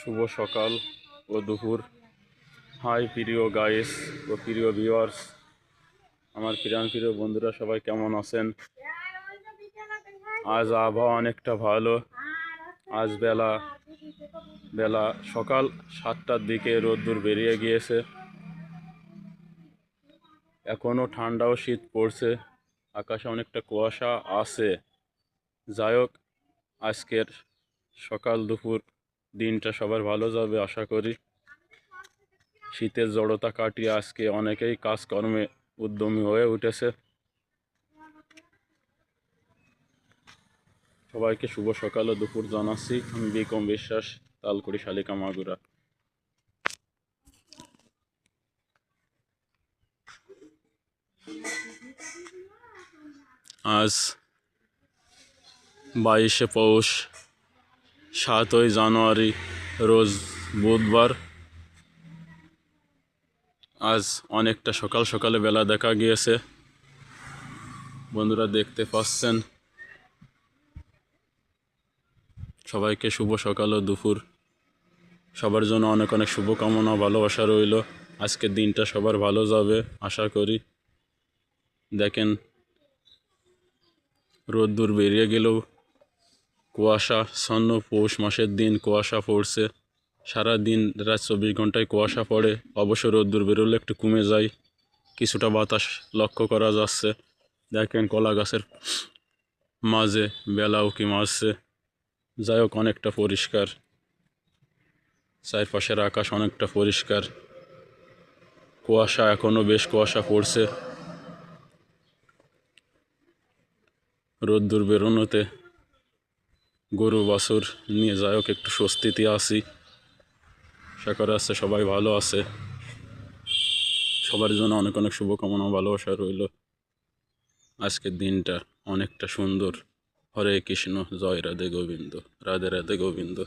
শুভ সকাল ও দুপুর। হাই প্রিয় গাইস ও প্রিয় ভিউয়ার্স, আমার প্রিয় বন্ধুরা সবাই কেমন আছেন? আজ আবহাওয়া অনেকটা ভালো। আজ বেলা সকাল 7টার দিকে রোদ্দুর বেরিয়ে গিয়েছে। এখনও ঠান্ডা ও শীত পড়ছে, আকাশে অনেকটা কুয়াশা আছে। যাই হোক, আজকের সকাল দুপুর দিনটা সবার ভালো যাবে আশা করি। শীতের জড়তা কাটিয়ে আজকে অনেকেই কাজকর্মে উদ্যমী হয়ে উঠেছে। সবাইকে শুভ সকাল ও দুপুর জানাচ্ছি। আমি বিকম বিশ্বাস, তালকুড়ি শালিকা মাগুরা। আজ 22শে পৌষ, 7ই জানুয়ারি, রোজ বুধবার। আজ অনেকটা সকাল সকালে বেলা দেখা গিয়েছে, বন্ধুরা দেখতে পাচ্ছেন। সবাইকে শুভ সকাল ও দুপুর। সবার জন্য অনেক অনেক শুভকামনা, ভালোবাসা রইল। আজকের দিনটা সবার ভালো যাবে আশা করি। দেখেন, রোদ্দুর বেরিয়ে গেলেও কুয়াশাচ্ছন্ন পৌষ মাসের দিন কুয়াশা পড়ছে। সারা দিন রাত 24 ঘন্টায় কুয়াশা পড়ে। অবশ্য রোদ্দুর বেরোলে একটু কমে যায়, কিছুটা বাতাস লক্ষ্য করা যাচ্ছে। দেখেন, কলা গাছের মাঝে বেলা উঁকি মারছে। যাই হোক, অনেকটা পরিষ্কার, চারপাশের আকাশ অনেকটা পরিষ্কার। কুয়াশা এখনও বেশ কুয়াশা পড়ছে। রোদ্দুর বেরোনোতে গরু বাছুর নিয়ে যাই হোক একটু স্বস্তিতে আছি। আশা করা যাচ্ছে সবাই ভালো আছে। সবার জন্য অনেক অনেক শুভকামনা, ভালোবাসা রইল। আজকের দিনটা অনেকটা সুন্দর। হরে কৃষ্ণ, জয় রাধে গোবিন্দ, রাধে রাধে গোবিন্দ।